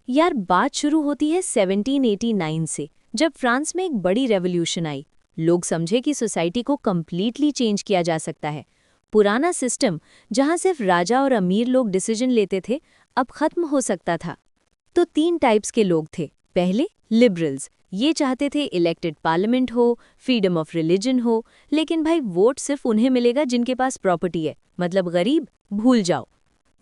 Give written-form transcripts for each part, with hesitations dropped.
यार बात शुरू होती है 1789 से, जब फ्रांस में एक बड़ी रेवोल्यूशन आई। लोग समझे कि सोसाइटी को कम्प्लीटली चेंज किया जा सकता है। पुराना सिस्टम, जहां सिर्फ राजा और अमीर लोग डिसीजन लेते थे, अब खत्म हो सकता था। तो 3 टाइप्स के लोग थे। पहले लिबरल्स, ये चाहते थे इलेक्टेड पार्लियामेंट हो, फ्रीडम ऑफ रिलीजन हो, लेकिन भाई वोट सिर्फ उन्हें मिलेगा जिनके पास प्रॉपर्टी है, मतलब गरीब भूल जाओ।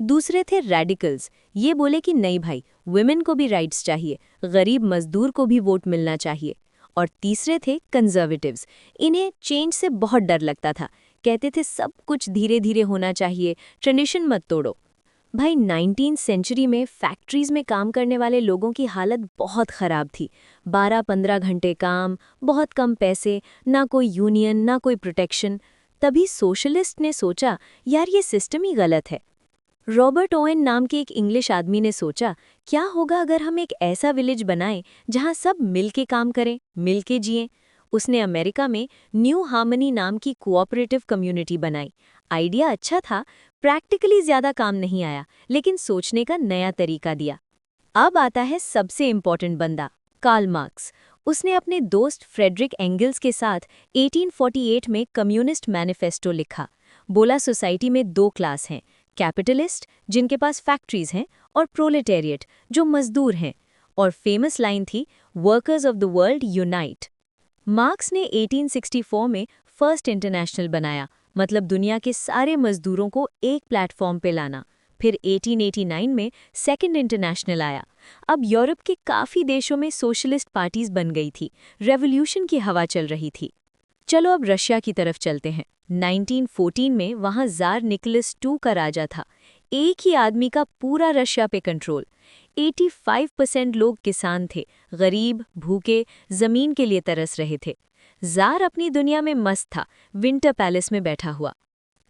दूसरे थे रेडिकल्स, ये बोले कि नहीं भाई, वुमेन को भी राइट्स चाहिए, गरीब मजदूर को भी वोट मिलना चाहिए। और तीसरे थे कंजर्वेटिव्स, इन्हें चेंज से बहुत डर लगता था। कहते थे सब कुछ धीरे धीरे होना चाहिए, ट्रेडिशन मत तोड़ो। भाई 19वीं सेंचुरी में फैक्ट्रीज में काम करने वाले लोगों की हालत बहुत ख़राब थी। 12-15 घंटे काम, बहुत कम पैसे, ना कोई यूनियन ना कोई प्रोटेक्शन। तभी सोशलिस्ट ने सोचा, यार ये सिस्टम ही गलत है। रॉबर्ट ओवेन नाम के एक इंग्लिश आदमी ने सोचा, क्या होगा अगर हम एक ऐसा विलेज बनाएं जहां सब मिलके काम करें, मिलके जिएं। उसने अमेरिका में न्यू हार्मनी नाम की कोऑपरेटिव कम्युनिटी बनाई। आइडिया अच्छा था, प्रैक्टिकली ज्यादा काम नहीं आया, लेकिन सोचने का नया तरीका दिया। अब आता है सबसे इम्पोर्टेंट बंदा, कार्ल मार्क्स। उसने अपने दोस्त फ्रेडरिक एंगल्स के साथ 1848 में कम्युनिस्ट मैनिफेस्टो लिखा। बोला सोसाइटी में 2 क्लास हैं, कैपिटलिस्ट जिनके पास फैक्ट्रीज हैं, और प्रोलेटेरिएट जो मजदूर हैं। और फेमस लाइन थी, workers of the world unite. Marks ने 1864 में फर्स्ट इंटरनेशनल बनाया, मतलब दुनिया के सारे मजदूरों को एक प्लेटफॉर्म पे लाना। फिर 1889 में सेकंड इंटरनेशनल आया। अब यूरोप के काफ़ी देशों में सोशलिस्ट पार्टीज बन गई थी, रेवोल्यूशन की हवा चल रही थी। चलो अब रशिया की तरफ चलते हैं। 1914 में वहाँ ज़ार निकोलस II का राजा था। एक ही आदमी का पूरा रशिया पे कंट्रोल। 85% लोग किसान थे, गरीब, भूखे, ज़मीन के लिए तरस रहे थे। ज़ार अपनी दुनिया में मस्त था, विंटर पैलेस में बैठा हुआ।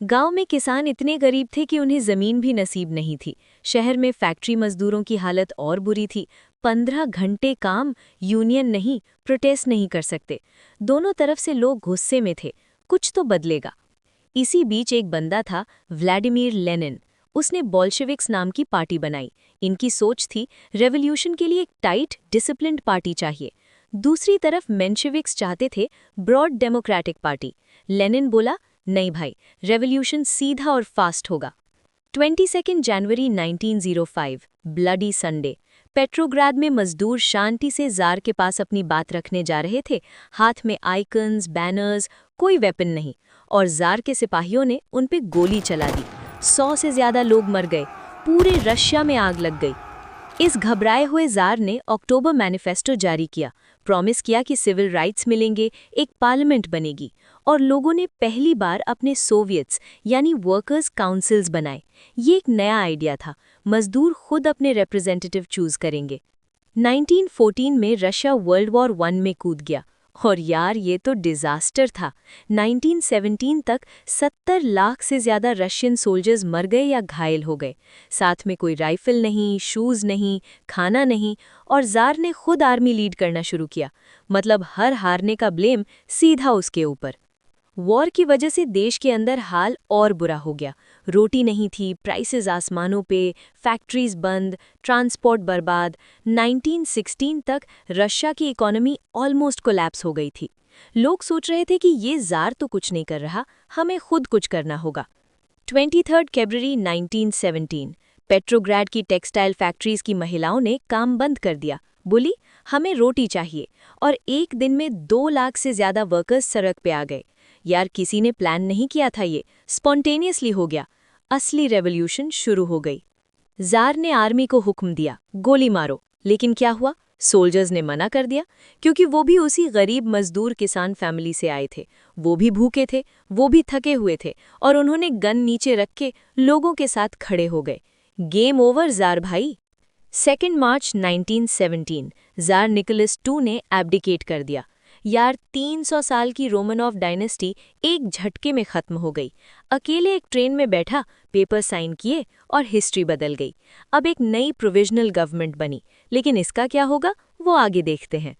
गांव में किसान इतने गरीब थे कि उन्हें ज़मीन भी नसीब नहीं थी। शहर में फैक्ट्री मजदूरों की हालत और बुरी थी। 15 घंटे काम, यूनियन नहीं, प्रोटेस्ट नहीं कर सकते। दोनों तरफ से लोग गुस्से में थे, कुछ तो बदलेगा। इसी बीच एक बंदा था, व्लादिमीर लेनिन। उसने बोल्शेविक्स नाम की पार्टी बनाई। इनकी सोच थी, रेवोल्यूशन के लिए एक टाइट, डिसिप्लिन्ड पार्टी चाहिए। दूसरी तरफ मेंशेविक्स चाहते थे ब्रॉड डेमोक्रेटिक पार्टी। लेनिन बोला, नहीं भाई, रेवोल्यूशन सीधा और फास्ट होगा। 22 जनवरी 1905, ब्लडी संडे। पेट्रोग्राद में मजदूर शांति से ज़ार के पास अपनी बात रखने जा रहे थे। हाथ में आइकन्स, बैनर्स, कोई वेपन नहीं। और ज़ार के सिपाहियों ने उन पे गोली चला दी। 100 से ज़्यादा लोग मर गए। पूरे रशिया में आग लग गई। इस घबराए हुए ज़ार ने अक्टूबर मैनिफेस्टो जारी किया। प्रॉमिस किया कि सिविल राइट्स मिलेंगे, एक पार्लियामेंट बनेगी। और लोगों ने पहली बार अपने सोवियट्स यानी वर्कर्स काउंसिल्स बनाए। ये एक नया आइडिया था, मजदूर खुद अपने रिप्रेजेंटेटिव चूज करेंगे। 1914 में रशिया वर्ल्ड वॉर 1 में कूद गया। और यार ये तो डिजास्टर था। 1917 तक 70 लाख से ज़्यादा रशियन सोल्जर्स मर गए या घायल हो गए। साथ में कोई राइफल नहीं, शूज़ नहीं, खाना नहीं। और ज़ार ने खुद आर्मी लीड करना शुरू किया। मतलब हर हारने का ब्लेम सीधा उसके ऊपर। वॉर की वजह से देश के अंदर हाल और बुरा हो गया। रोटी नहीं थी, प्राइसेस आसमानों पे, फैक्ट्रीज बंद, ट्रांसपोर्ट बर्बाद। 1916 तक रशिया की इकोनॉमी ऑलमोस्ट कोलैप्स हो गई थी। लोग सोच रहे थे कि ये ज़ार तो कुछ नहीं कर रहा, हमें खुद कुछ करना होगा। 23 फरवरी 1917, पेट्रोग्राड की टेक्सटाइल फैक्ट्रीज की महिलाओं ने काम बंद कर दिया। बोली, हमें रोटी चाहिए। और एक दिन में 2 लाख से ज़्यादा वर्कर्स सड़क पे आ गए। यार किसी ने प्लान नहीं किया था, ये स्पॉन्टेनियसली हो गया। असली रेवोल्यूशन शुरू हो गई। ज़ार ने आर्मी को हुक्म दिया, गोली मारो। लेकिन क्या हुआ? सोल्जर्स ने मना कर दिया, क्योंकि वो भी उसी गरीब मजदूर किसान फैमिली से आए थे। वो भी भूखे थे, वो भी थके हुए थे। और उन्होंने गन नीचे रख के लोगों के साथ खड़े हो गए। गेम ओवर ज़ार भाई। 2 मार्च 1917, ज़ार निकोलस II ने एब्डिकेट कर दिया। यार 300 साल की रोमनॉफ डायनेस्टी एक झटके में खत्म हो गई। अकेले एक ट्रेन में बैठा, पेपर साइन किए और हिस्ट्री बदल गई। अब एक नई प्रोविजनल गवर्नमेंट बनी, लेकिन इसका क्या होगा वो आगे देखते हैं।